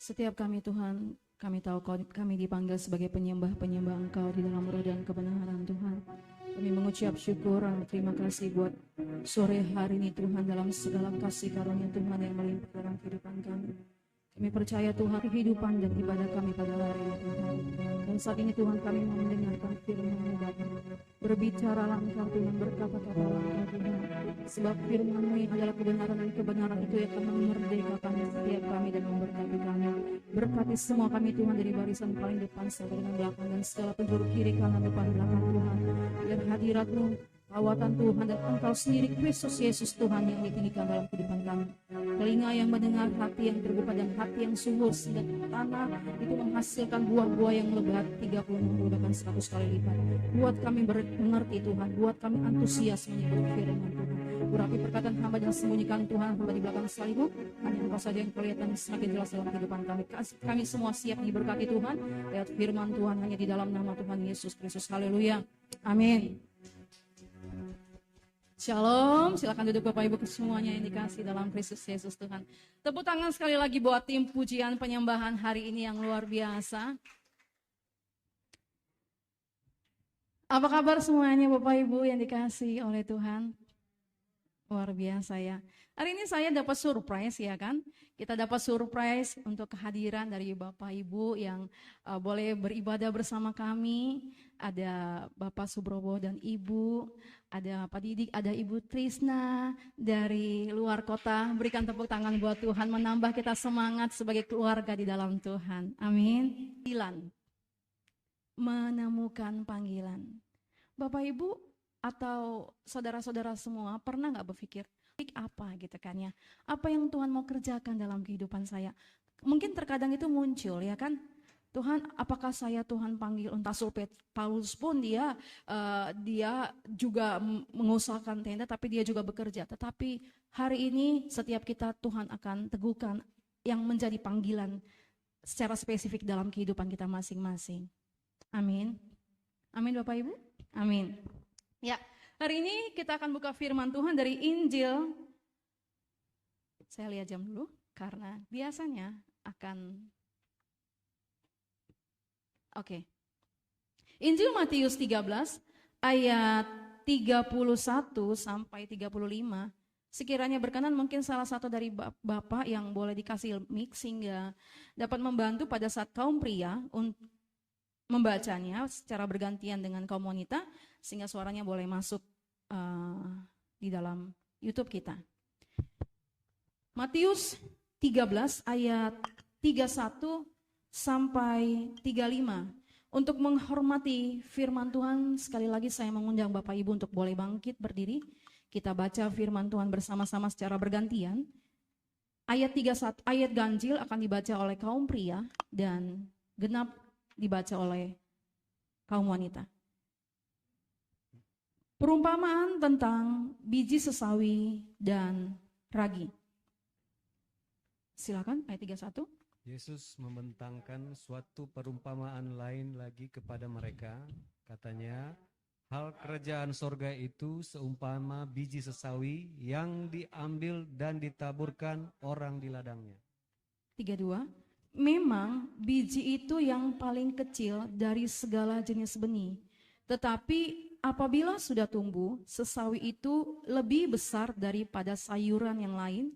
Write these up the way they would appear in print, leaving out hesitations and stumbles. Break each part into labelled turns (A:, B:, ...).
A: Setiap kami Tuhan, kami tahu kami dipanggil sebagai penyembah-penyembah Engkau di dalam roh dan kebenaran Tuhan. Kami mengucap syukur dan terima kasih buat sore hari ini Tuhan, dalam segala kasih karunia Tuhan yang melimpah dalam kehidupan kami. Kami percaya Tuhan kehidupan dan ibadah kami pada hari ini Tuhan. Dan saat ini Tuhan kami mau mendengarkan firman-Mu Bapa. Berbicaralah Engkau Tuhan, berkata-kata Engkau Tuhan. Sebab firman-Mu yang adalah kebenaran, dan kebenaran itu yang akan memerdekakan setiap kami dan memberkati kami. Berkati semua kami Tuhan, dari barisan paling depan sampai dengan belakang, dan segala penjuru kiri kanan depan belakang Tuhan. Biar hadirat-Mu, lawatan Tuhan dan Engkau sendiri Kristus Yesus Tuhan yang ditinggikan dalam kehidupan kami. Telinga yang mendengar, hati yang terbuka dan hati yang subur, sehingga tanah itu menghasilkan buah-buah yang lebat 30, bahkan 100 kali lipat. Buat kami mengerti Tuhan, buat kami antusias menyebut firman Tuhan. Urapi perkataan hamba dan sembunyikan Tuhan hamba di belakang salib-Mu. Hanya Engkau saja yang kelihatan semakin jelas dalam kehidupan kami. Kami semua siap diberkati Tuhan lewat firman Tuhan, hanya di dalam nama Tuhan Yesus Kristus. Haleluya. Amin. Shalom, silakan duduk Bapak Ibu semuanya yang dikasih dalam Kristus Yesus Tuhan. Tepuk tangan sekali lagi buat tim pujian penyembahan hari ini yang luar biasa. Apa kabar semuanya Bapak Ibu yang dikasih oleh Tuhan? Luar biasa ya. Hari ini saya dapat surprise ya kan. Kita dapat surprise untuk kehadiran dari Bapak Ibu yang boleh beribadah bersama kami. Ada Bapak Subrobo dan Ibu, ada Pak Didik, ada Ibu Trisna dari luar kota. Berikan tepuk tangan buat Tuhan, menambah kita semangat sebagai keluarga di dalam Tuhan. Amin. Menemukan panggilan. Bapak Ibu atau saudara-saudara semua pernah nggak berpikir apa gitu kan ya, apa yang Tuhan mau kerjakan dalam kehidupan saya? Mungkin terkadang itu muncul ya kan, Tuhan apakah saya Tuhan panggil untuk Paulus pun dia juga mengusahakan tenda, tapi dia juga bekerja. Tetapi hari ini setiap kita Tuhan akan teguhkan yang menjadi panggilan secara spesifik dalam kehidupan kita masing-masing. Amin. Amin Bapak Ibu. Amin. Ya, hari ini kita akan buka firman Tuhan dari Injil. Saya lihat jam dulu karena biasanya akan Injil Matius 13 ayat 31 sampai 35. Sekiranya berkenan mungkin salah satu dari Bapak yang boleh dikasih mic sehingga dapat membantu pada saat kaum pria untuk membacanya secara bergantian dengan kaum wanita, sehingga suaranya boleh masuk di dalam YouTube kita. Matius 13 ayat 31 sampai 35. Untuk menghormati firman Tuhan, sekali lagi saya mengundang Bapak Ibu untuk boleh bangkit berdiri. Kita baca firman Tuhan bersama-sama secara bergantian. Ayat 31, ayat ganjil akan dibaca oleh kaum pria dan genap dibaca oleh kaum wanita. Perumpamaan tentang biji sesawi dan ragi. Silakan ayat 31.
B: Yesus membentangkan suatu perumpamaan lain lagi kepada mereka. Katanya, hal kerajaan sorga itu seumpama biji sesawi yang diambil dan ditaburkan orang di ladangnya.
A: 32. Memang biji itu yang paling kecil dari segala jenis benih. Tetapi apabila sudah tumbuh, sesawi itu lebih besar daripada sayuran yang lain,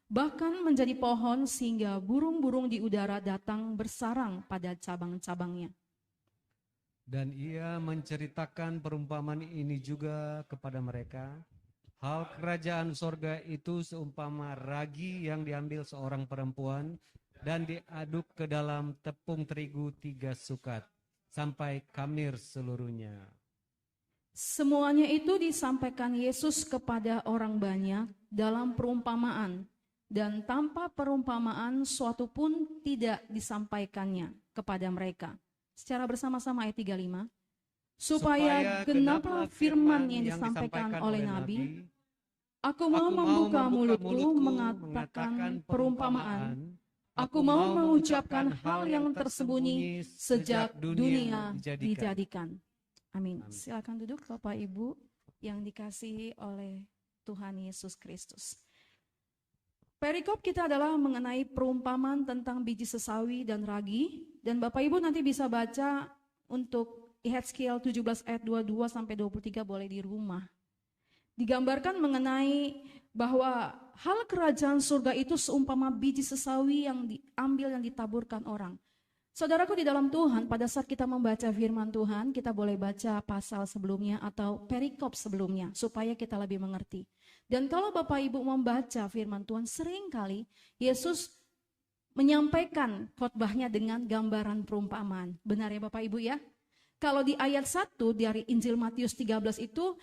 A: bahkan menjadi pohon sehingga burung-burung di udara datang bersarang pada cabang-cabangnya.
B: Dan ia menceritakan perumpamaan ini juga kepada mereka. Hal kerajaan sorga itu seumpama ragi yang diambil seorang perempuan dan diaduk ke dalam tepung terigu 3 sukat, sampai kamir seluruhnya.
A: Semuanya itu disampaikan Yesus kepada orang banyak dalam perumpamaan, dan tanpa perumpamaan suatu pun tidak disampaikannya kepada mereka. Secara bersama-sama ayat 35. Supaya genaplah firman yang disampaikan oleh Nabi, aku mau membuka mulutku mengatakan perumpamaan. Aku mau mengucapkan hal yang tersembunyi sejak dunia dijadikan. Amin. Silakan duduk Bapak Ibu yang dikasihi oleh Tuhan Yesus Kristus. Perikop kita adalah mengenai perumpamaan tentang biji sesawi dan ragi. Dan Bapak Ibu nanti bisa baca untuk Yehezkiel 17 ayat 22 sampai 23 boleh di rumah. Digambarkan mengenai bahwa hal kerajaan surga itu seumpama biji sesawi yang diambil dan ditaburkan orang. Saudaraku di dalam Tuhan, pada saat kita membaca firman Tuhan, kita boleh baca pasal sebelumnya atau perikop sebelumnya supaya kita lebih mengerti. Dan kalau Bapak Ibu membaca firman Tuhan, seringkali Yesus menyampaikan khotbahnya dengan gambaran perumpamaan. Benar ya Bapak Ibu ya? Kalau di ayat 1 dari Injil Matius 13 itu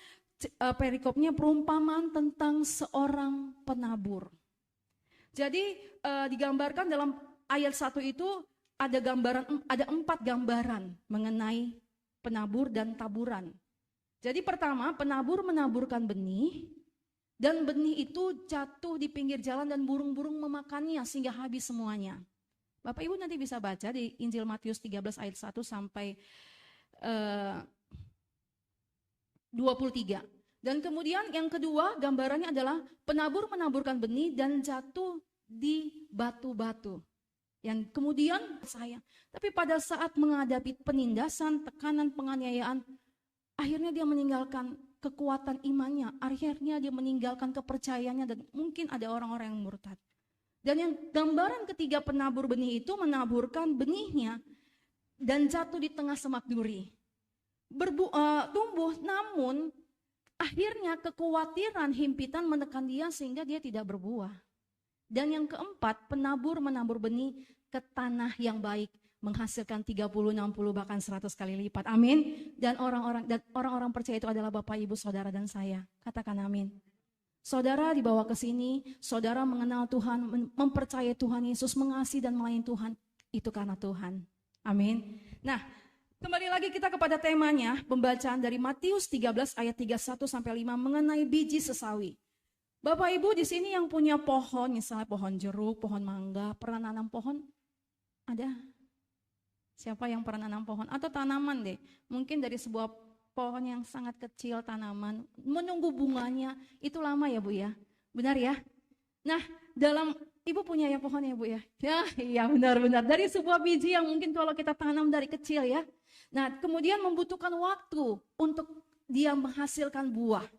A: perikopnya perumpamaan tentang seorang penabur. Jadi digambarkan dalam ayat 1 itu ada 4 gambaran mengenai penabur dan taburan. Jadi pertama, penabur menaburkan benih dan benih itu jatuh di pinggir jalan dan burung-burung memakannya sehingga habis semuanya. Bapak Ibu nanti bisa baca di Injil Matius 13 ayat 1 sampai 23. Dan kemudian yang kedua gambarannya adalah penabur menaburkan benih dan jatuh di batu-batu. Yang kemudian sayang. Tapi pada saat menghadapi penindasan, tekanan, penganiayaan, akhirnya dia meninggalkan kekuatan imannya. Akhirnya dia meninggalkan kepercayaannya dan mungkin ada orang-orang yang murtad. Dan yang gambaran ketiga penabur benih itu menaburkan benihnya dan jatuh di tengah semak duri. Tumbuh namun akhirnya kekhawatiran, himpitan menekan dia sehingga dia tidak berbuah. Dan yang keempat, penabur menabur benih ke tanah yang baik, menghasilkan 30, 60 bahkan 100 kali lipat. Amin. Dan orang-orang percaya itu adalah Bapak, Ibu, Saudara dan saya. Katakan amin. Saudara dibawa ke sini, saudara mengenal Tuhan, mempercayai Tuhan Yesus, mengasihi dan melayani Tuhan, itu karena Tuhan. Amin. Nah, kembali lagi kita kepada temanya, pembacaan dari Matius 13 ayat 31 sampai 5 mengenai biji sesawi. Bapak Ibu di sini yang punya pohon, misalnya pohon jeruk, pohon mangga, pernah nanam pohon? Ada? Siapa yang pernah nanam pohon? Atau tanaman deh, mungkin dari sebuah pohon yang sangat kecil tanaman, menunggu bunganya, itu lama ya Bu ya? Benar ya? Nah, Ibu punya ya pohon ya Bu ya? Ya, iya benar-benar. Dari sebuah biji yang mungkin kalau kita tanam dari kecil ya. Nah, kemudian membutuhkan waktu untuk dia menghasilkan buah.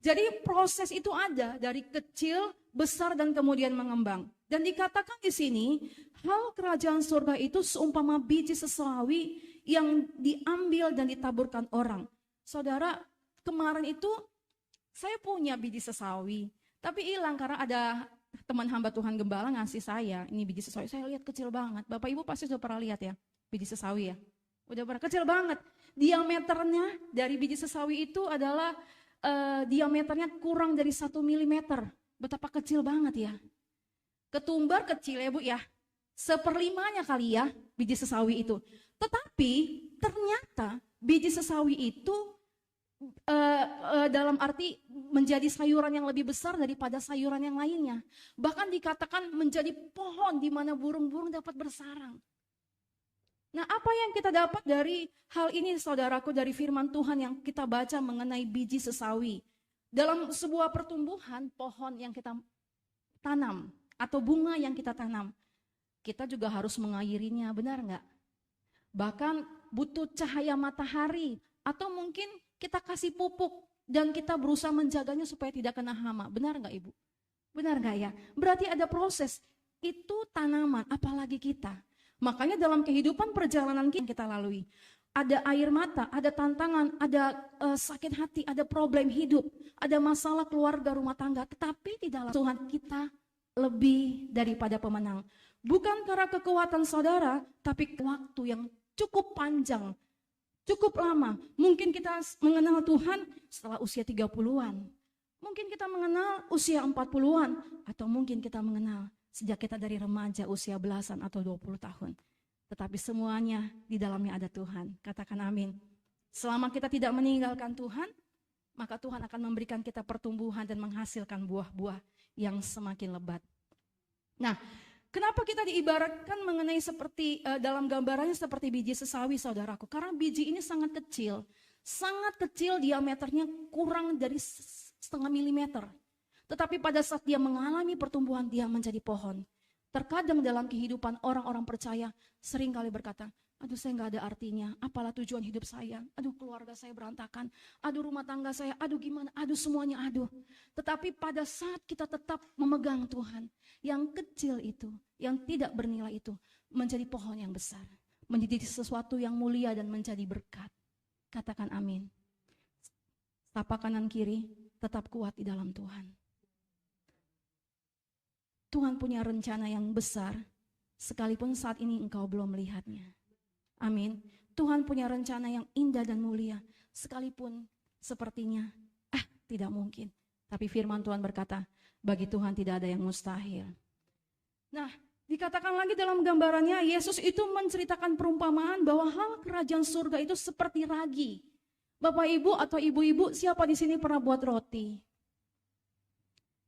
A: Jadi proses itu ada dari kecil, besar dan kemudian mengembang. Dan dikatakan di sini, hal kerajaan surga itu seumpama biji sesawi yang diambil dan ditaburkan orang. Saudara, kemarin itu saya punya biji sesawi, tapi hilang karena ada teman hamba Tuhan gembala ngasih saya, ini biji sesawi. Saya lihat kecil banget. Bapak Ibu pasti sudah pernah lihat ya, biji sesawi ya. Udah pernah, kecil banget. Diameternya dari biji sesawi itu adalah diameternya kurang dari 1 mm. Betapa kecil banget ya. Ketumbar kecil ya Bu ya. 1/5 kali ya biji sesawi itu. Tetapi ternyata biji sesawi itu dalam arti menjadi sayuran yang lebih besar daripada sayuran yang lainnya. Bahkan dikatakan menjadi pohon di mana burung-burung dapat bersarang. Nah, apa yang kita dapat dari hal ini saudaraku, dari firman Tuhan yang kita baca mengenai biji sesawi? Dalam sebuah pertumbuhan pohon yang kita tanam atau bunga yang kita tanam, kita juga harus mengairinya, benar nggak? Bahkan butuh cahaya matahari atau mungkin kita kasih pupuk dan kita berusaha menjaganya supaya tidak kena hama, benar nggak Ibu? Benar nggak ya? Berarti ada proses, itu tanaman, apalagi kita. Makanya dalam kehidupan perjalanan kita lalui, ada air mata, ada tantangan, ada sakit hati, ada problem hidup, ada masalah keluarga, rumah tangga. Tetapi di dalam Tuhan kita lebih daripada pemenang. Bukan karena kekuatan saudara, tapi waktu yang cukup panjang, cukup lama. Mungkin kita mengenal Tuhan setelah usia 30-an. Mungkin kita mengenal usia 40-an. Atau mungkin kita mengenal sejak kita dari remaja usia belasan atau 20 tahun. Tetapi semuanya di dalamnya ada Tuhan. Katakan amin. Selama kita tidak meninggalkan Tuhan, maka Tuhan akan memberikan kita pertumbuhan dan menghasilkan buah-buah yang semakin lebat. Nah, kenapa kita diibaratkan mengenai seperti dalam gambarannya seperti biji sesawi saudaraku? Karena biji ini sangat kecil diameternya kurang dari 0,5 mm. Tetapi pada saat dia mengalami pertumbuhan, dia menjadi pohon. Terkadang dalam kehidupan orang-orang percaya seringkali berkata, aduh saya nggak ada artinya, apalah tujuan hidup saya, aduh keluarga saya berantakan, aduh rumah tangga saya, aduh gimana, aduh semuanya aduh. Tetapi pada saat kita tetap memegang Tuhan, yang kecil itu, yang tidak bernilai itu, menjadi pohon yang besar, menjadi sesuatu yang mulia dan menjadi berkat. Katakan amin. Sapa kanan kiri, tetap kuat di dalam Tuhan. Tuhan punya rencana yang besar, sekalipun saat ini engkau belum melihatnya. Amin. Tuhan punya rencana yang indah dan mulia, sekalipun sepertinya, tidak mungkin. Tapi firman Tuhan berkata, bagi Tuhan tidak ada yang mustahil. Nah, dikatakan lagi dalam gambarannya, Yesus itu menceritakan perumpamaan bahwa hal kerajaan surga itu seperti ragi. Bapak ibu atau ibu-ibu, siapa di sini pernah buat roti?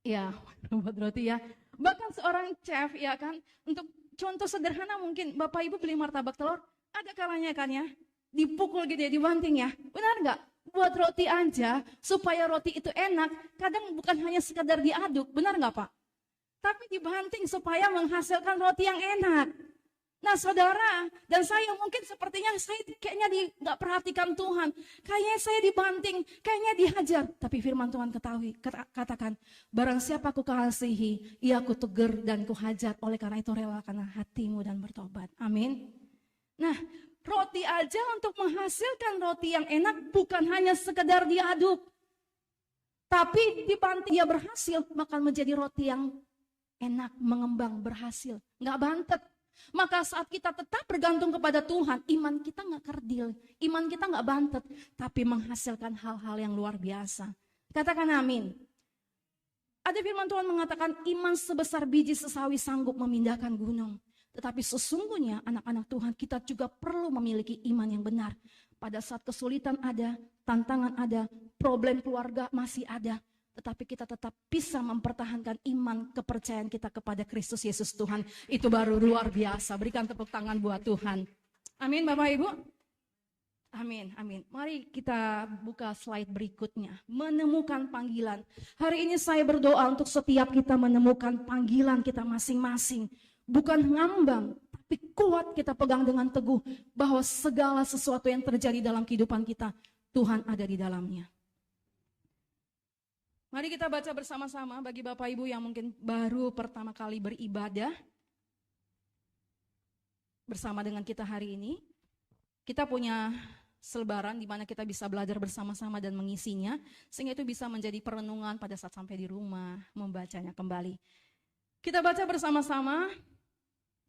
A: Ya, buat roti ya. Bahkan seorang chef ya kan, untuk contoh sederhana mungkin Bapak Ibu beli martabak telur, ada kalanya kan ya, dipukul gitu ya, dibanting ya. Benar nggak? Buat roti aja, supaya roti itu enak, kadang bukan hanya sekedar diaduk, benar nggak Pak? Tapi dibanting supaya menghasilkan roti yang enak. Nah saudara, dan saya mungkin sepertinya saya kayaknya nggak perhatikan Tuhan. Kayaknya saya dibanting, kayaknya dihajar. Tapi firman Tuhan katakan, barang siapa ku kasihi, ia ku tegur dan ku hajar. Oleh karena itu relakan hatimu dan bertobat. Amin. Nah, roti aja untuk menghasilkan roti yang enak bukan hanya sekedar diaduk. Tapi dibanting dia berhasil, maka menjadi roti yang enak, mengembang, berhasil. Nggak bantet. Maka saat kita tetap bergantung kepada Tuhan, iman kita nggak kerdil, iman kita nggak bantet, tapi menghasilkan hal-hal yang luar biasa. Katakan amin. Ada firman Tuhan mengatakan iman sebesar biji sesawi sanggup memindahkan gunung. Tetapi sesungguhnya anak-anak Tuhan kita juga perlu memiliki iman yang benar. Pada saat kesulitan ada, tantangan ada, problem keluarga masih ada. Tetapi kita tetap bisa mempertahankan iman kepercayaan kita kepada Kristus Yesus Tuhan. Itu baru luar biasa. Berikan tepuk tangan buat Tuhan. Amin Bapak Ibu. Amin, amin. Mari kita buka slide berikutnya. Menemukan panggilan. Hari ini saya berdoa untuk setiap kita menemukan panggilan kita masing-masing. Bukan ngambang, tapi kuat kita pegang dengan teguh. Bahwa segala sesuatu yang terjadi dalam kehidupan kita, Tuhan ada di dalamnya. Mari kita baca bersama-sama bagi Bapak Ibu yang mungkin baru pertama kali beribadah bersama dengan kita hari ini. Kita punya selebaran di mana kita bisa belajar bersama-sama dan mengisinya, sehingga itu bisa menjadi perenungan pada saat sampai di rumah, membacanya kembali. Kita baca bersama-sama,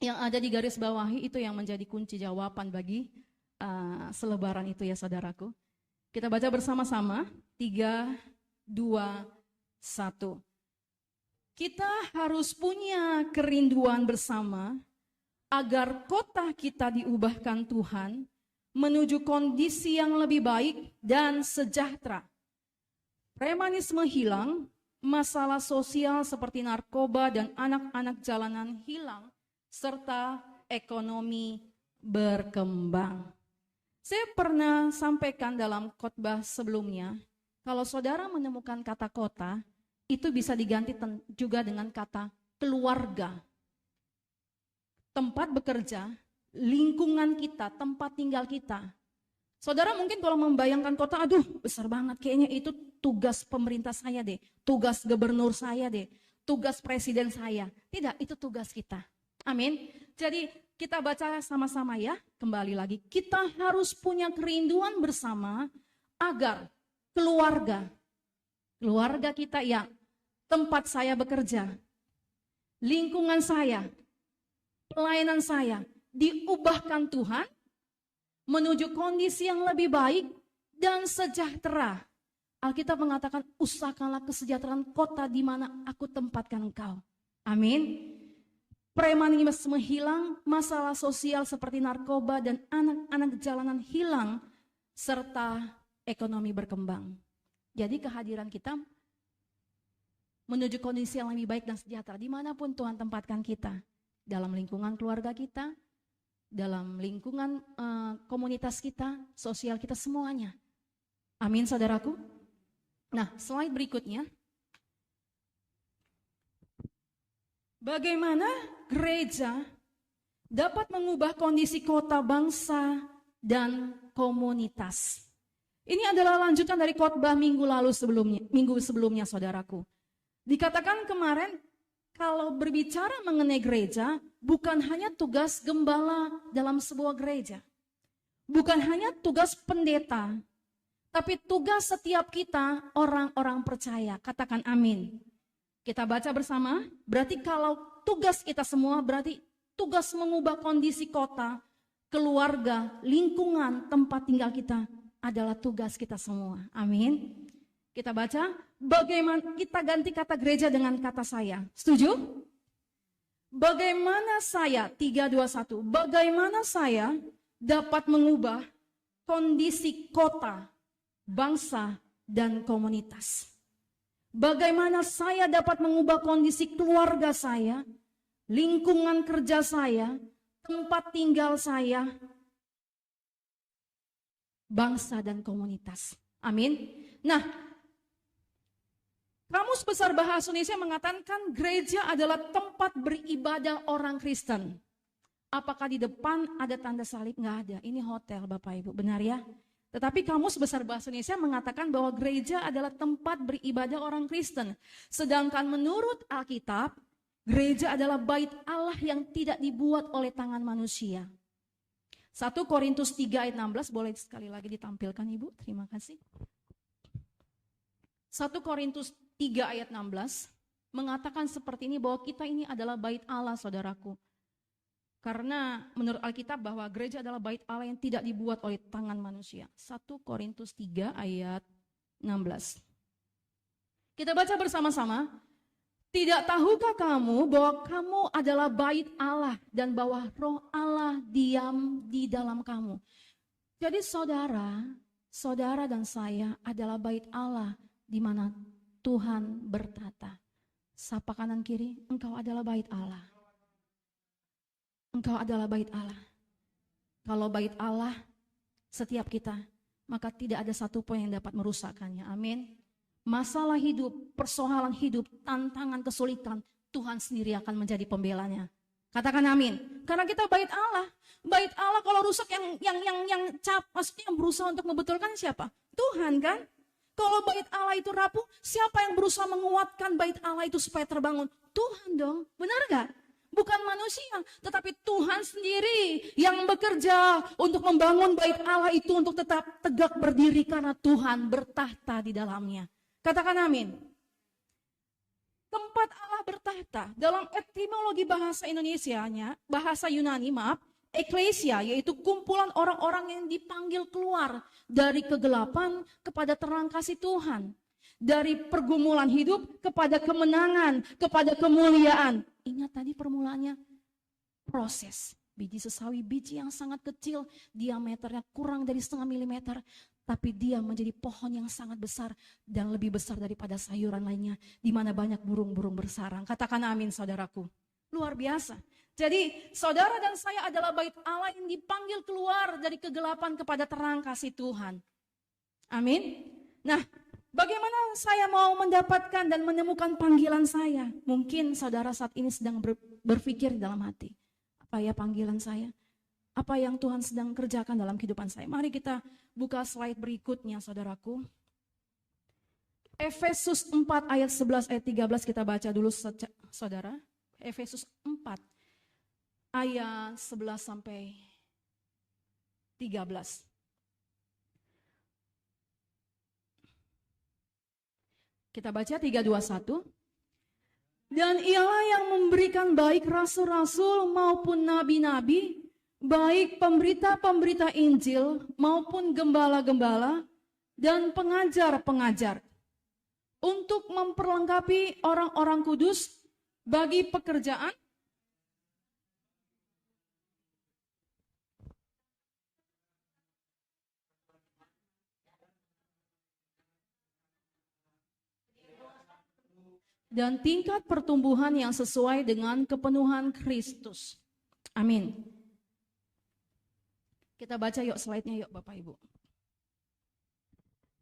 A: yang ada di garis bawahi itu yang menjadi kunci jawaban bagi selebaran itu ya saudaraku. Kita baca bersama-sama, 3, 2, 1. Kita harus punya kerinduan bersama agar kota kita diubahkan Tuhan menuju kondisi yang lebih baik dan sejahtera. Premanisme hilang, masalah sosial seperti narkoba dan anak-anak jalanan hilang, serta ekonomi berkembang. Saya pernah sampaikan dalam khotbah sebelumnya, kalau saudara menemukan kata kota, itu bisa diganti juga dengan kata keluarga. Tempat bekerja, lingkungan kita, tempat tinggal kita. Saudara mungkin kalau membayangkan kota, aduh besar banget, kayaknya itu tugas pemerintah saya deh, tugas gubernur saya deh, tugas presiden saya. Tidak, itu tugas kita. Amin. Jadi kita baca sama-sama ya, kembali lagi. Kita harus punya kerinduan bersama agar keluarga kita ya, tempat saya bekerja, lingkungan saya, pelayanan saya, diubahkan Tuhan menuju kondisi yang lebih baik dan sejahtera. Alkitab mengatakan, usahakanlah kesejahteraan kota di mana aku tempatkan engkau. Amin. Premanisme hilang, masalah sosial seperti narkoba dan anak-anak jalanan hilang, serta ekonomi berkembang. Jadi kehadiran kita menuju kondisi yang lebih baik dan sejahtera dimanapun Tuhan tempatkan kita. Dalam lingkungan keluarga kita, dalam lingkungan komunitas kita, sosial kita, semuanya. Amin saudaraku. Nah slide berikutnya. Bagaimana gereja dapat mengubah kondisi kota, bangsa, dan komunitas. Ini adalah lanjutan dari khotbah minggu sebelumnya, saudaraku. Dikatakan kemarin, kalau berbicara mengenai gereja, bukan hanya tugas gembala dalam sebuah gereja. Bukan hanya tugas pendeta, tapi tugas setiap kita orang-orang percaya. Katakan amin. Kita baca bersama, berarti kalau tugas kita semua, berarti tugas mengubah kondisi kota, keluarga, lingkungan, tempat tinggal kita adalah tugas kita semua. Amin. Kita baca, bagaimana kita ganti kata gereja dengan kata saya. Setuju? Bagaimana saya, 3, 2, 1, bagaimana saya dapat mengubah kondisi kota, bangsa, dan komunitas. Bagaimana saya dapat mengubah kondisi keluarga saya, lingkungan kerja saya, tempat tinggal saya, bangsa dan komunitas. Amin. Nah, Kamus Besar Bahasa Indonesia mengatakan gereja adalah tempat beribadah orang Kristen. Apakah di depan ada tanda salib? Nggak ada. Ini hotel Bapak Ibu, benar ya? Tetapi Kamus Besar Bahasa Indonesia mengatakan bahwa gereja adalah tempat beribadah orang Kristen. Sedangkan menurut Alkitab, gereja adalah bait Allah yang tidak dibuat oleh tangan manusia. 1 Korintus 3 ayat 16, boleh sekali lagi ditampilkan Ibu, terima kasih. 1 Korintus 3 ayat 16 mengatakan seperti ini, bahwa kita ini adalah bait Allah, saudaraku. Karena menurut Alkitab bahwa gereja adalah bait Allah yang tidak dibuat oleh tangan manusia. 1 Korintus 3 ayat 16. Kita baca bersama-sama. Tidak tahukah kamu bahwa kamu adalah bait Allah dan bahwa roh Allah diam di dalam kamu. Jadi saudara dan saya adalah bait Allah di mana Tuhan bertata. Sapa kanan kiri, engkau adalah bait Allah. Engkau adalah bait Allah. Kalau bait Allah setiap kita, maka tidak ada satupun yang dapat merusakkannya. Amin. Masalah hidup, persoalan hidup, tantangan, kesulitan, Tuhan sendiri akan menjadi pembelanya. Katakan amin. Karena kita bait Allah. Bait Allah kalau rusak maksudnya yang berusaha untuk membetulkan siapa? Tuhan kan? Kalau bait Allah itu rapuh, siapa yang berusaha menguatkan bait Allah itu supaya terbangun? Tuhan dong. Benar gak? Bukan manusia, tetapi Tuhan sendiri yang bekerja untuk membangun bait Allah itu untuk tetap tegak berdiri karena Tuhan bertahta di dalamnya. Katakan amin. Tempat Allah bertahta dalam etimologi bahasa Indonesianya, bahasa Yunani, eklesia, yaitu kumpulan orang-orang yang dipanggil keluar dari kegelapan kepada terang kasih Tuhan. Dari pergumulan hidup kepada kemenangan, kepada kemuliaan. Ingat tadi permulaannya proses. Biji sesawi, biji yang sangat kecil, diameternya kurang dari 0,5 milimeter. Tapi dia menjadi pohon yang sangat besar dan lebih besar daripada sayuran lainnya. Di mana banyak burung-burung bersarang. Katakan amin saudaraku. Luar biasa. Jadi saudara dan saya adalah bait Allah yang dipanggil keluar dari kegelapan kepada terang kasih Tuhan. Amin. Nah, bagaimana saya mau mendapatkan dan menemukan panggilan saya? Mungkin saudara saat ini sedang berpikir dalam hati. Apa ya panggilan saya? Apa yang Tuhan sedang kerjakan dalam kehidupan saya? Mari kita buka slide berikutnya saudaraku. Efesus 4 ayat 11 ayat 13 kita baca dulu saudara. Efesus 4 ayat 11 sampai 13. Kita baca 3, 2, 1. Dan ialah yang memberikan baik rasul-rasul maupun nabi-nabi, baik pemberita-pemberita Injil maupun gembala-gembala dan pengajar-pengajar, untuk memperlengkapi orang-orang kudus bagi pekerjaan dan tingkat pertumbuhan yang sesuai dengan kepenuhan Kristus. Amin. Kita baca yuk slide-nya yuk Bapak Ibu.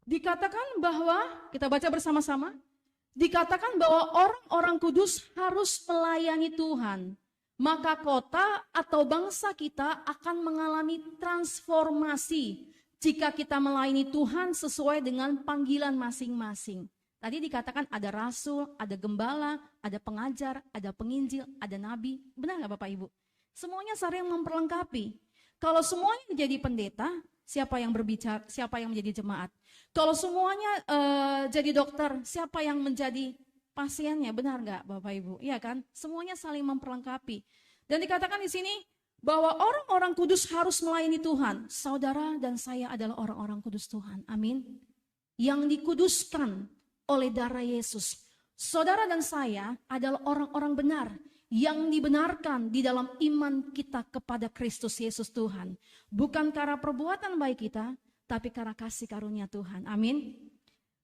A: Dikatakan bahwa, kita baca bersama-sama, Dikatakan bahwa orang-orang kudus harus melayani Tuhan. Maka kota atau bangsa kita akan mengalami transformasi jika kita melayani Tuhan sesuai dengan panggilan masing-masing. Tadi dikatakan ada rasul, ada gembala, ada pengajar, ada penginjil, ada nabi. Benar nggak Bapak Ibu? Semuanya saling memperlengkapi. Kalau semuanya jadi pendeta, siapa yang berbicara, siapa yang menjadi jemaat? Kalau semuanya jadi dokter, siapa yang menjadi pasiennya? Benar nggak Bapak Ibu? Iya kan? Semuanya saling memperlengkapi. Dan dikatakan di sini bahwa orang-orang kudus harus melayani Tuhan. Saudara dan saya adalah orang-orang kudus Tuhan. Amin. Yang dikuduskan oleh darah Yesus. Saudara dan saya adalah orang-orang benar yang dibenarkan di dalam iman kita kepada Kristus Yesus Tuhan. Bukan karena perbuatan baik kita, tapi karena kasih karunia Tuhan. Amin.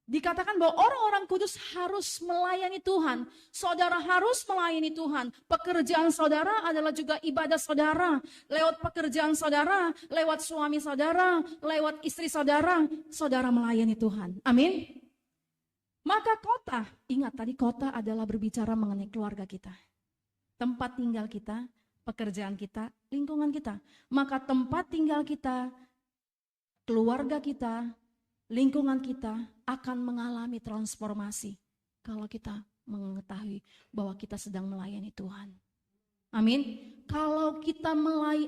A: Dikatakan bahwa orang-orang kudus harus melayani Tuhan. Saudara harus melayani Tuhan. Pekerjaan saudara adalah juga ibadah saudara. Lewat pekerjaan saudara, lewat suami saudara, lewat istri saudara, saudara melayani Tuhan. Amin. Maka kota, ingat tadi kota adalah berbicara mengenai keluarga kita. Tempat tinggal kita, pekerjaan kita, lingkungan kita. Maka tempat tinggal kita, keluarga kita, lingkungan kita akan mengalami transformasi kalau kita mengetahui bahwa kita sedang melayani Tuhan. Amin. Kalau kita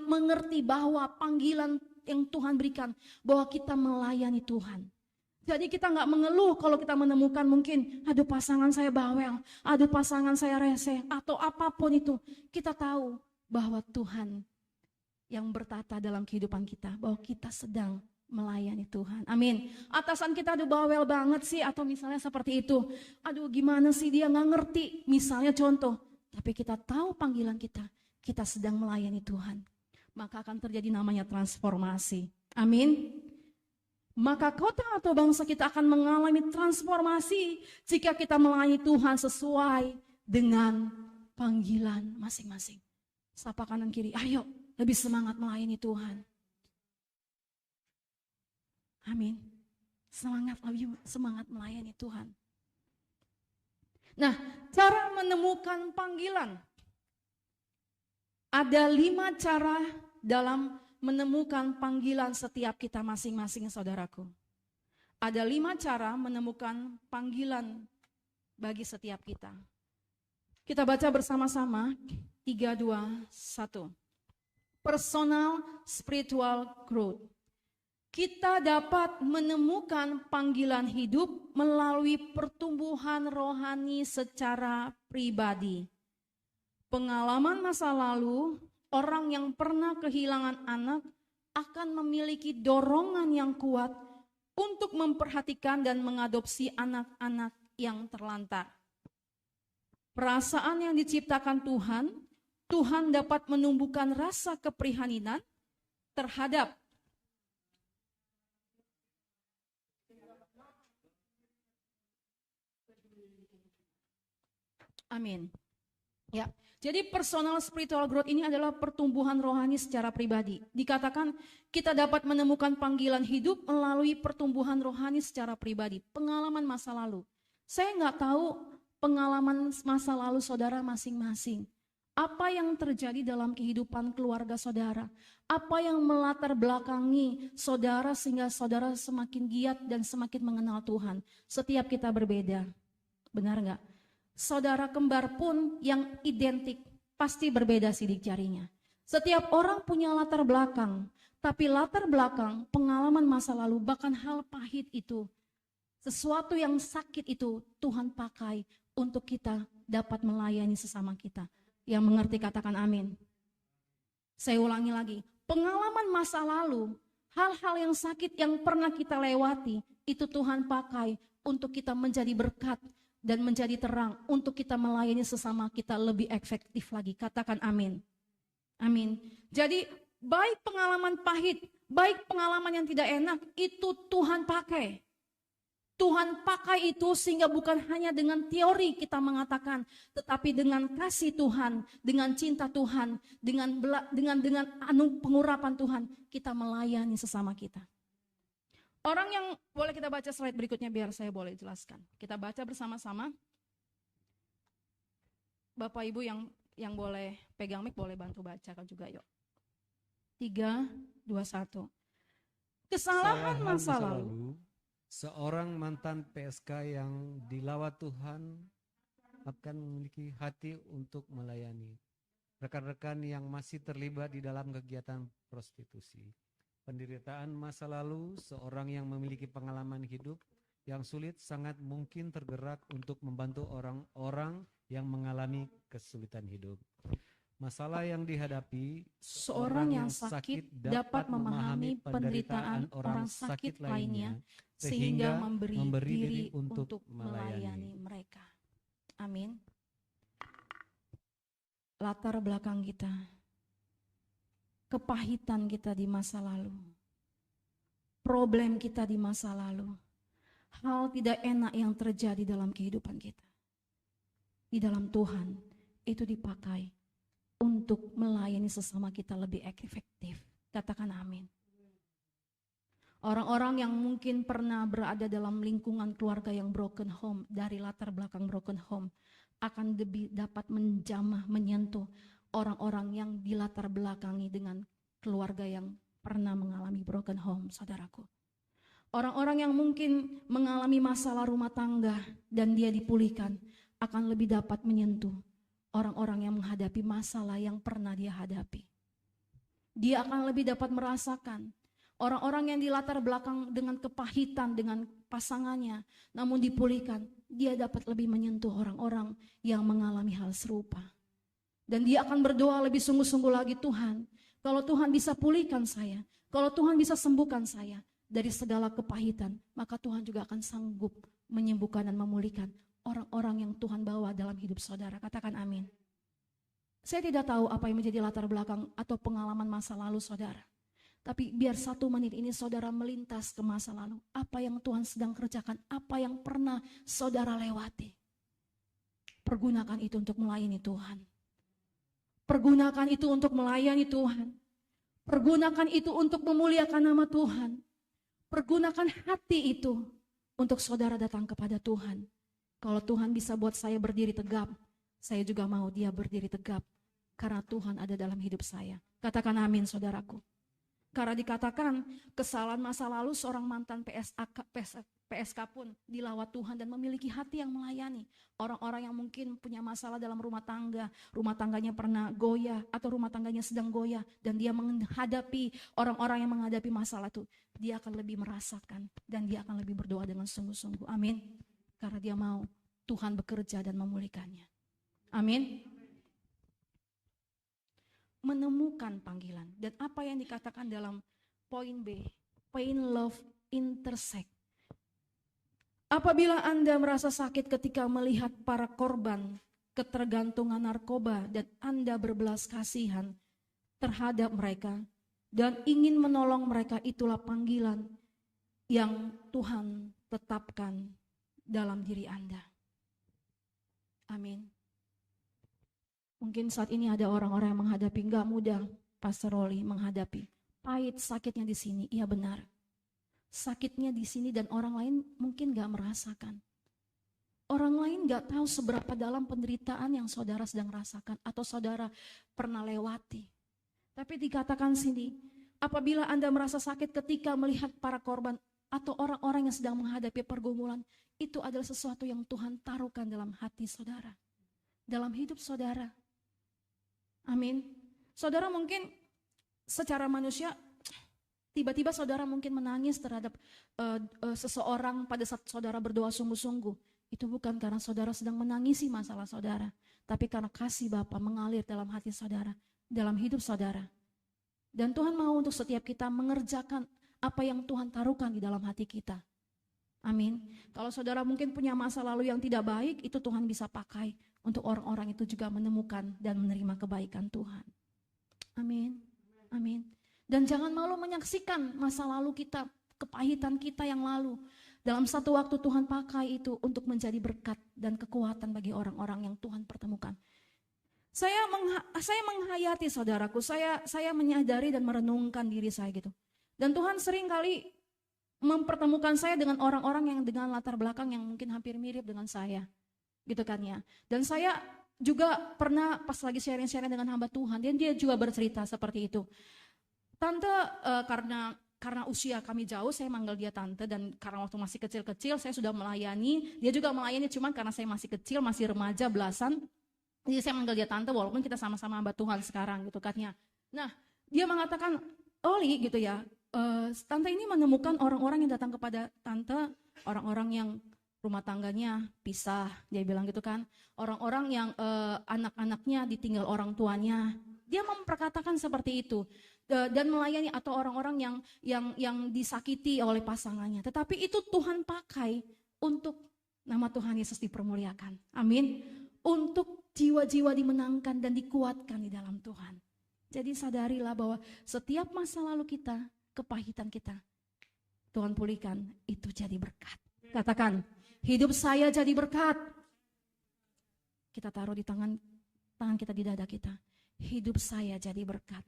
A: mengerti bahwa panggilan yang Tuhan berikan, bahwa kita melayani Tuhan. Jadi kita nggak mengeluh kalau kita menemukan mungkin, aduh pasangan saya bawel, aduh pasangan saya rese, atau apapun itu. Kita tahu bahwa Tuhan yang bertata dalam kehidupan kita, bahwa kita sedang melayani Tuhan. Amin. Atasan kita aduh bawel banget sih, atau misalnya seperti itu. Aduh gimana sih dia nggak ngerti. Misalnya contoh. Tapi kita tahu panggilan kita sedang melayani Tuhan. Maka akan terjadi namanya transformasi. Amin. Maka kota atau bangsa kita akan mengalami transformasi jika kita melayani Tuhan sesuai dengan panggilan masing-masing. Sapa kanan kiri, ayo lebih semangat melayani Tuhan. Amin. Semangat melayani Tuhan. Nah, cara menemukan panggilan. Ada 5 cara dalam menemukan panggilan setiap kita masing-masing, saudaraku. Ada 5 cara menemukan panggilan bagi setiap kita. Kita baca bersama-sama, 3, 2, 1. Personal spiritual growth. Kita dapat menemukan panggilan hidup melalui pertumbuhan rohani secara pribadi. Pengalaman masa lalu, orang yang pernah kehilangan anak akan memiliki dorongan yang kuat untuk memperhatikan dan mengadopsi anak-anak yang terlantar. Perasaan yang diciptakan Tuhan dapat menumbuhkan rasa keprihatinan terhadap Amin. Ya, jadi personal spiritual growth ini adalah pertumbuhan rohani secara pribadi. Dikatakan kita dapat menemukan panggilan hidup melalui pertumbuhan rohani secara pribadi. Pengalaman masa lalu. Saya nggak tahu pengalaman masa lalu saudara masing-masing. Apa yang terjadi dalam kehidupan keluarga saudara? Apa yang melatar belakangi saudara sehingga saudara semakin giat dan semakin mengenal Tuhan? Setiap kita berbeda. Benar nggak? Saudara kembar pun yang identik pasti berbeda sidik jarinya. Setiap orang punya latar belakang, tapi latar belakang pengalaman masa lalu bahkan hal pahit itu, sesuatu yang sakit itu Tuhan pakai untuk kita dapat melayani sesama kita. Yang mengerti katakan amin. Saya ulangi lagi, pengalaman masa lalu, hal-hal yang sakit yang pernah kita lewati, itu Tuhan pakai untuk kita menjadi berkat dan menjadi terang untuk kita melayani sesama kita lebih efektif lagi. Katakan amin. Amin. Jadi baik pengalaman pahit, baik pengalaman yang tidak enak, itu Tuhan pakai. Tuhan pakai itu sehingga bukan hanya dengan teori kita mengatakan, tetapi dengan kasih Tuhan, dengan cinta Tuhan, dengan pengurapan Tuhan, kita melayani sesama kita. Orang yang boleh kita baca slide berikutnya biar saya boleh jelaskan. Kita baca bersama-sama. Bapak Ibu yang boleh pegang mic boleh bantu bacakan juga yuk. 3, 2, 1. Kesalahan masa lalu.
B: Seorang mantan PSK yang dilawat Tuhan akan memiliki hati untuk melayani rekan-rekan yang masih terlibat di dalam kegiatan prostitusi. Penderitaan masa lalu, seorang yang memiliki pengalaman hidup yang sulit sangat mungkin tergerak untuk membantu orang-orang yang mengalami kesulitan hidup. Masalah yang dihadapi,
A: Seorang yang sakit dapat memahami penderitaan orang sakit lainnya sehingga memberi diri untuk melayani mereka. Amin. Latar belakang kita, kepahitan kita di masa lalu, problem kita di masa lalu, hal tidak enak yang terjadi dalam kehidupan kita. Di dalam Tuhan itu dipakai untuk melayani sesama kita lebih efektif. Katakan amin. Orang-orang yang mungkin pernah berada dalam lingkungan keluarga yang broken home, dari latar belakang broken home, akan lebih dapat menjamah, menyentuh orang-orang yang dilatar belakangi dengan keluarga yang pernah mengalami broken home, saudaraku. Orang-orang yang mungkin mengalami masalah rumah tangga dan dia dipulihkan, akan lebih dapat menyentuh orang-orang yang menghadapi masalah yang pernah dia hadapi. Dia akan lebih dapat merasakan orang-orang yang dilatar belakang dengan kepahitan dengan pasangannya, namun dipulihkan, dia dapat lebih menyentuh orang-orang yang mengalami hal serupa. Dan dia akan berdoa lebih sungguh-sungguh lagi, Tuhan, kalau Tuhan bisa pulihkan saya, kalau Tuhan bisa sembuhkan saya dari segala kepahitan, maka Tuhan juga akan sanggup menyembuhkan dan memulihkan orang-orang yang Tuhan bawa dalam hidup saudara. Katakan amin. Saya tidak tahu apa yang menjadi latar belakang atau pengalaman masa lalu saudara. Tapi biar 1 menit ini saudara melintas ke masa lalu. Apa yang Tuhan sedang kerjakan, apa yang pernah saudara lewati. Pergunakan itu untuk melayani Tuhan. Pergunakan itu untuk melayani Tuhan. Pergunakan itu untuk memuliakan nama Tuhan. Pergunakan hati itu untuk saudara datang kepada Tuhan. Kalau Tuhan bisa buat saya berdiri tegap, saya juga mau dia berdiri tegap. Karena Tuhan ada dalam hidup saya. Katakan amin saudaraku. Karena dikatakan kesalahan masa lalu seorang mantan PSK pun dilawat Tuhan dan memiliki hati yang melayani. Orang-orang yang mungkin punya masalah dalam rumah tangganya pernah goyah atau rumah tangganya sedang goyah. Dan dia menghadapi orang-orang yang menghadapi masalah itu. Dia akan lebih merasakan dan dia akan lebih berdoa dengan sungguh-sungguh. Amin. Karena dia mau Tuhan bekerja dan memulihkannya. Amin. Menemukan panggilan. Dan apa yang dikatakan dalam poin B, pain, love, intersect. Apabila Anda merasa sakit ketika melihat para korban ketergantungan narkoba dan Anda berbelas kasihan terhadap mereka dan ingin menolong mereka, itulah panggilan yang Tuhan tetapkan dalam diri Anda. Amin. Mungkin saat ini ada orang-orang yang menghadapi, enggak mudah, Pastor Roli menghadapi. Pahit sakitnya di sini, iya benar. Sakitnya di sini dan orang lain mungkin enggak merasakan. Orang lain enggak tahu seberapa dalam penderitaan yang saudara sedang rasakan atau saudara pernah lewati. Tapi dikatakan sini, apabila Anda merasa sakit ketika melihat para korban atau orang-orang yang sedang menghadapi pergumulan, itu adalah sesuatu yang Tuhan taruhkan dalam hati saudara, dalam hidup saudara. Amin. Saudara mungkin secara manusia tiba-tiba saudara mungkin menangis terhadap seseorang pada saat saudara berdoa sungguh-sungguh. Itu bukan karena saudara sedang menangisi masalah saudara, tapi karena kasih Bapa mengalir dalam hati saudara, dalam hidup saudara. Dan Tuhan mau untuk setiap kita mengerjakan apa yang Tuhan taruhkan di dalam hati kita. Amin. Kalau saudara mungkin punya masa lalu yang tidak baik, itu Tuhan bisa pakai untuk orang-orang itu juga menemukan dan menerima kebaikan Tuhan. Amin. Amin. Dan jangan malu menyaksikan masa lalu kita, kepahitan kita yang lalu. Dalam satu waktu Tuhan pakai itu untuk menjadi berkat dan kekuatan bagi orang-orang yang Tuhan pertemukan. Saya menghayati saudaraku, saya menyadari dan merenungkan diri saya gitu. Dan Tuhan sering kali mempertemukan saya dengan orang-orang yang dengan latar belakang yang mungkin hampir mirip dengan saya. Gitu kan ya. Dan saya juga pernah pas lagi sharing-sharing dengan hamba Tuhan, dan dia juga bercerita seperti itu. Tante, karena usia kami jauh, saya manggil dia tante, dan karena waktu masih kecil-kecil saya sudah melayani, dia juga melayani, cuman karena saya masih kecil, masih remaja belasan, jadi saya manggil dia tante walaupun kita sama-sama hamba Tuhan sekarang gitu katanya. Nah, dia mengatakan, Oli gitu ya, tante ini menemukan orang-orang yang datang kepada tante, orang-orang yang rumah tangganya pisah, dia bilang gitu kan. Orang-orang yang anak-anaknya ditinggal orang tuanya. Dia memperkatakan seperti itu. Dan melayani, atau orang-orang yang disakiti oleh pasangannya. Tetapi itu Tuhan pakai untuk nama Tuhan Yesus dipermuliakan. Amin. Untuk jiwa-jiwa dimenangkan dan dikuatkan di dalam Tuhan. Jadi sadarilah bahwa setiap masa lalu kita, kepahitan kita, Tuhan pulihkan, itu jadi berkat. Katakan, hidup saya jadi berkat. Kita taruh di tangan kita, di dada kita. Hidup saya jadi berkat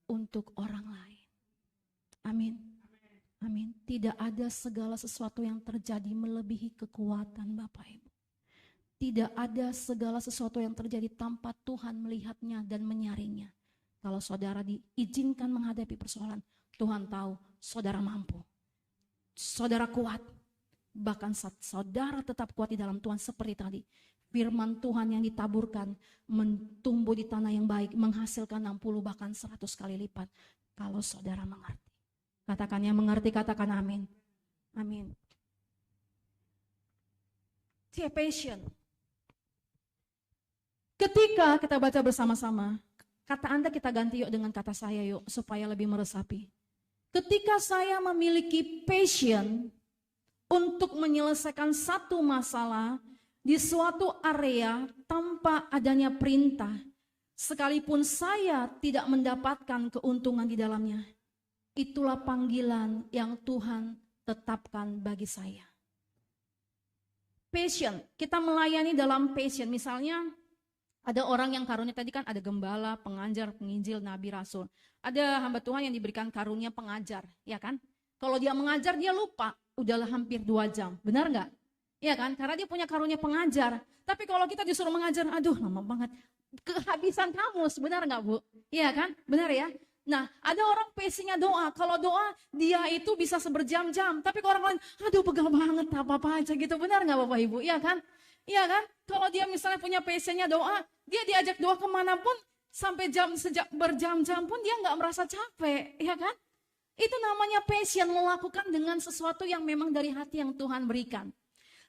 A: untuk orang lain. Amin. Amin. Tidak ada segala sesuatu yang terjadi melebihi kekuatan Bapak Ibu. Tidak ada segala sesuatu yang terjadi tanpa Tuhan melihatnya dan menyaringnya. Kalau saudara diizinkan menghadapi persoalan, Tuhan tahu saudara mampu. Saudara kuat. Bahkan saudara tetap kuat di dalam Tuhan seperti tadi. Firman Tuhan yang ditaburkan tumbuh di tanah yang baik, menghasilkan 60 bahkan 100 kali lipat. Kalau saudara mengerti. Katakan yang mengerti, katakan amin. Amin. Passion. Ketika kita baca bersama-sama, kata Anda kita ganti yuk dengan kata saya yuk, supaya lebih meresapi. Ketika saya memiliki passion untuk menyelesaikan satu masalah di suatu area tanpa adanya perintah, sekalipun saya tidak mendapatkan keuntungan di dalamnya, itulah panggilan yang Tuhan tetapkan bagi saya. Passion, kita melayani dalam passion. Misalnya ada orang yang karunia tadi kan, ada gembala, pengajar, penginjil, nabi, rasul. Ada hamba Tuhan yang diberikan karunia pengajar, ya kan? Kalau dia mengajar dia lupa, udahlah hampir 2 jam, benar nggak? Ya kan, karena dia punya karunia pengajar. Tapi kalau kita disuruh mengajar, aduh lama banget, kehabisan kamus, benar nggak Bu? Iya kan, benar ya? Nah, ada orang passionnya doa. Kalau doa, dia itu bisa seberjam-jam. Tapi kalau orang lain, aduh pegal banget, apa-apa aja gitu. Benar nggak Bapak Ibu? Iya kan? Iya kan? Kalau dia misalnya punya passionnya doa, dia diajak doa kemanapun, sampai berjam-jam pun dia nggak merasa capek. Iya kan? Itu namanya passion, melakukan dengan sesuatu yang memang dari hati yang Tuhan berikan.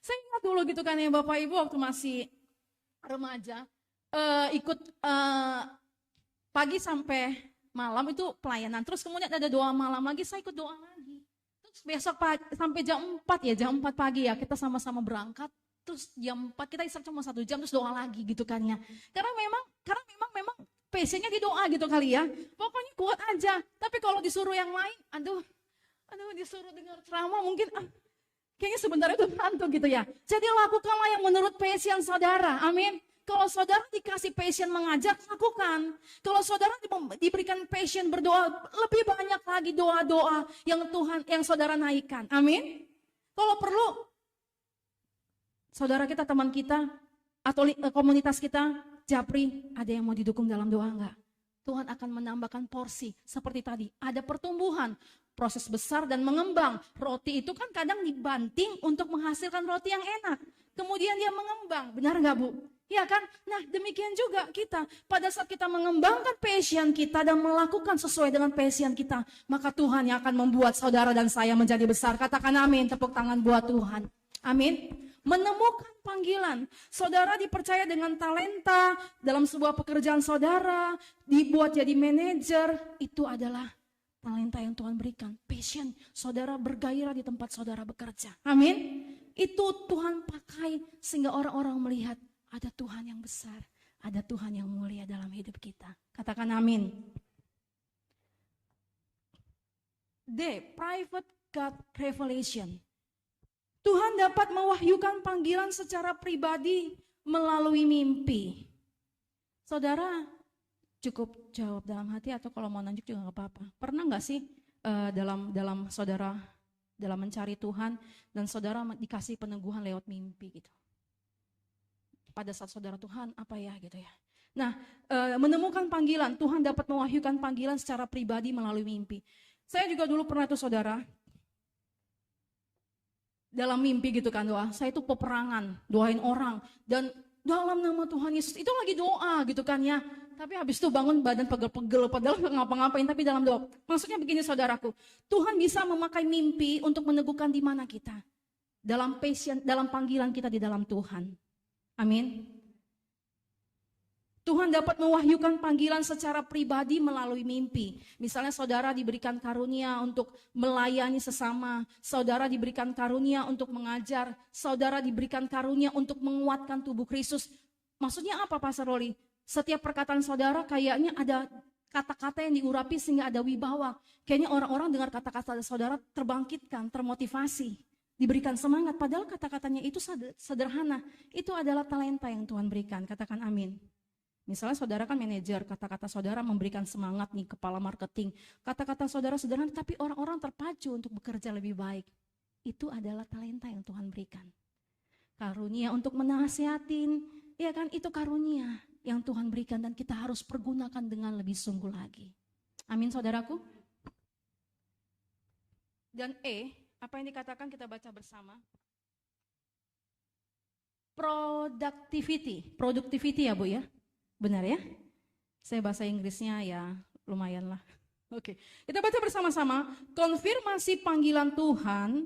A: Saya ingat dulu gitu kan ya Bapak Ibu, waktu masih remaja, ikut pagi sampai malam itu pelayanan. Terus kemudian ada doa malam lagi, saya ikut doa lagi. Terus besok sampai jam 4 ya, jam 4 pagi ya, kita sama-sama berangkat. Terus jam 4 kita istirahat cuma 1 jam, terus doa lagi gitu kan ya. Karena memang passionnya di doa gitu kali ya. Pokoknya kuat aja. Tapi kalau disuruh yang lain, aduh disuruh dengar ceramah mungkin kayaknya sebentar itu ngantuk gitu ya. Jadi lakukanlah yang menurut passion saudara. Amin. Kalau saudara dikasih passion mengajar, lakukan. Kalau saudara diberikan passion berdoa, lebih banyak lagi doa-doa yang saudara naikkan. Amin. Kalau perlu, saudara kita, teman kita, atau komunitas kita, Japri, ada yang mau didukung dalam doa enggak? Tuhan akan menambahkan porsi seperti tadi. Ada pertumbuhan, proses besar dan mengembang. Roti itu kan kadang dibanting untuk menghasilkan roti yang enak. Kemudian dia mengembang, benar nggak Bu? Ya kan? Nah demikian juga kita. Pada saat kita mengembangkan passion kita dan melakukan sesuai dengan passion kita, maka Tuhan yang akan membuat saudara dan saya menjadi besar. Katakan amin, tepuk tangan buat Tuhan. Amin. Menemukan panggilan. Saudara dipercaya dengan talenta dalam sebuah pekerjaan saudara, dibuat jadi manajer, itu adalah talenta yang Tuhan berikan. Passion, saudara bergairah di tempat saudara bekerja. Amin. Itu Tuhan pakai sehingga orang-orang melihat ada Tuhan yang besar, ada Tuhan yang mulia dalam hidup kita. Katakan amin. D. Private God Revelation. Tuhan dapat mewahyukan panggilan secara pribadi melalui mimpi. Saudara cukup jawab dalam hati atau kalau mau nunjuk juga gak apa-apa. Pernah gak sih dalam saudara dalam mencari Tuhan dan saudara dikasih peneguhan lewat mimpi gitu? pada saat saudara, Tuhan apa ya gitu ya. Nah, menemukan panggilan, Tuhan dapat mewahyukan panggilan secara pribadi melalui mimpi. Saya juga dulu pernah tuh saudara, dalam mimpi gitu kan doa, saya itu peperangan, doain orang, dan dalam nama Tuhan Yesus, itu lagi doa gitu kan ya. Tapi habis itu bangun badan pegel-pegel, padahal nggak ngapa-ngapain, tapi dalam doa. Maksudnya begini saudaraku, Tuhan bisa memakai mimpi untuk meneguhkan di mana kita. Dalam passion, dalam panggilan kita di dalam Tuhan. Amin. Tuhan dapat mewahyukan panggilan secara pribadi melalui mimpi. Misalnya saudara diberikan karunia untuk melayani sesama, saudara diberikan karunia untuk mengajar, saudara diberikan karunia untuk menguatkan tubuh Kristus. Maksudnya apa Pastor Roli? Setiap perkataan saudara kayaknya ada kata-kata yang diurapi sehingga ada wibawa. Kayaknya orang-orang dengar kata-kata saudara terbangkitkan, termotivasi, diberikan semangat. Padahal kata-katanya itu sederhana. Itu adalah talenta yang Tuhan berikan. Katakan amin. Misalnya saudara kan manajer, kata-kata saudara memberikan semangat nih, kepala marketing. Kata-kata saudara sederhana, tapi orang-orang terpacu untuk bekerja lebih baik. Itu adalah talenta yang Tuhan berikan. Karunia untuk menasihatin, ya kan, itu karunia yang Tuhan berikan dan kita harus pergunakan dengan lebih sungguh lagi. Amin saudaraku. Dan apa yang dikatakan kita baca bersama. Productivity ya Bu ya. Benar ya? Saya bahasa Inggrisnya ya lumayan lah. Oke, kita baca bersama-sama. Konfirmasi panggilan Tuhan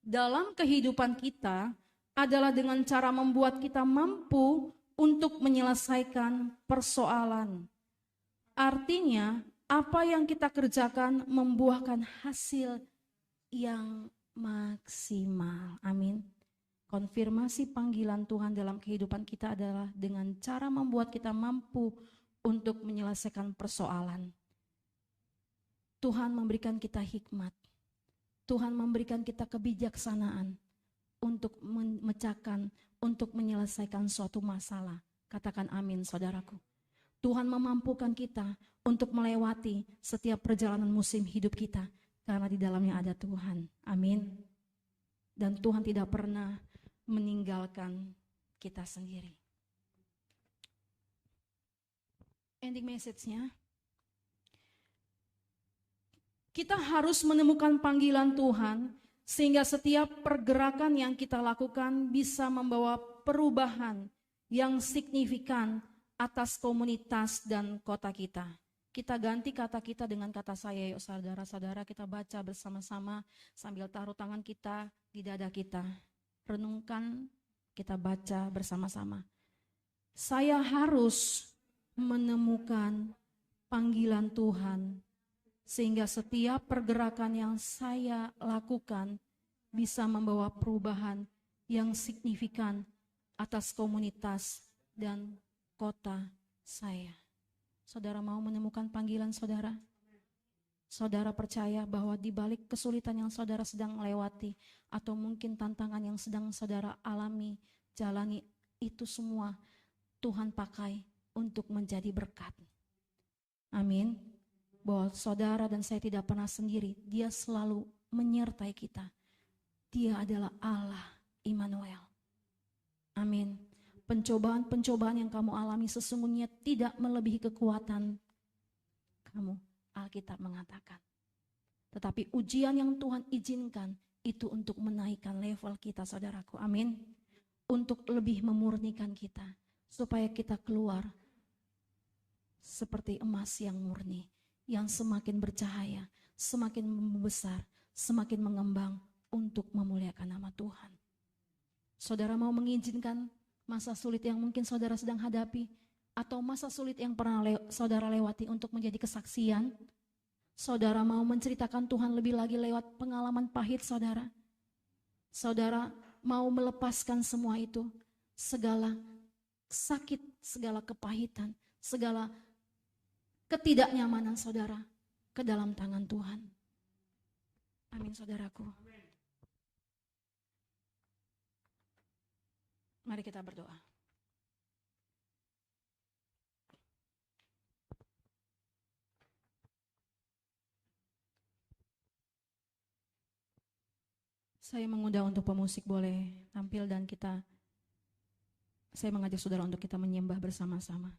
A: dalam kehidupan kita adalah dengan cara membuat kita mampu untuk menyelesaikan persoalan. Artinya, apa yang kita kerjakan membuahkan hasil yang maksimal. Amin. Konfirmasi panggilan Tuhan dalam kehidupan kita adalah dengan cara membuat kita mampu untuk menyelesaikan persoalan. Tuhan memberikan kita hikmat. Tuhan memberikan kita kebijaksanaan untuk memecahkan, untuk menyelesaikan suatu masalah. Katakan amin saudaraku. Tuhan memampukan kita untuk melewati setiap perjalanan musim hidup kita. Karena di dalamnya ada Tuhan. Amin. Dan Tuhan tidak pernah meninggalkan kita sendiri. Ending message-nya, kita harus menemukan panggilan Tuhan sehingga setiap pergerakan yang kita lakukan bisa membawa perubahan yang signifikan atas komunitas dan kota kita. Kita ganti kata kita dengan kata saya, yuk saudara-saudara, kita baca bersama-sama sambil taruh tangan kita di dada kita. Renungkan, kita baca bersama-sama. Saya harus menemukan panggilan Tuhan sehingga setiap pergerakan yang saya lakukan bisa membawa perubahan yang signifikan atas komunitas dan kota saya. Saudara mau menemukan panggilan saudara? Saudara percaya bahwa di balik kesulitan yang saudara sedang lewati atau mungkin tantangan yang sedang saudara alami, jalani, itu semua Tuhan pakai untuk menjadi berkat. Amin. Bahwa saudara dan saya tidak pernah sendiri, Dia selalu menyertai kita. Dia adalah Allah Immanuel. Amin. Pencobaan-pencobaan yang kamu alami sesungguhnya tidak melebihi kekuatan kamu. Alkitab mengatakan. Tetapi ujian yang Tuhan izinkan itu untuk menaikkan level kita saudaraku. Amin. Untuk lebih memurnikan kita. Supaya kita keluar seperti emas yang murni. Yang semakin bercahaya, semakin membesar, semakin mengembang untuk memuliakan nama Tuhan. Saudara mau mengizinkan masa sulit yang mungkin saudara sedang hadapi? Atau masa sulit yang pernah saudara lewati untuk menjadi kesaksian? Saudara mau menceritakan Tuhan lebih lagi lewat pengalaman pahit saudara? Saudara mau melepaskan semua itu? Segala sakit, segala kepahitan, segala ketidaknyamanan saudara ke dalam tangan Tuhan. Amin saudaraku. Mari kita berdoa. Saya mengundang untuk pemusik boleh tampil dan kita Saya mengajak saudara untuk kita menyembah bersama-sama.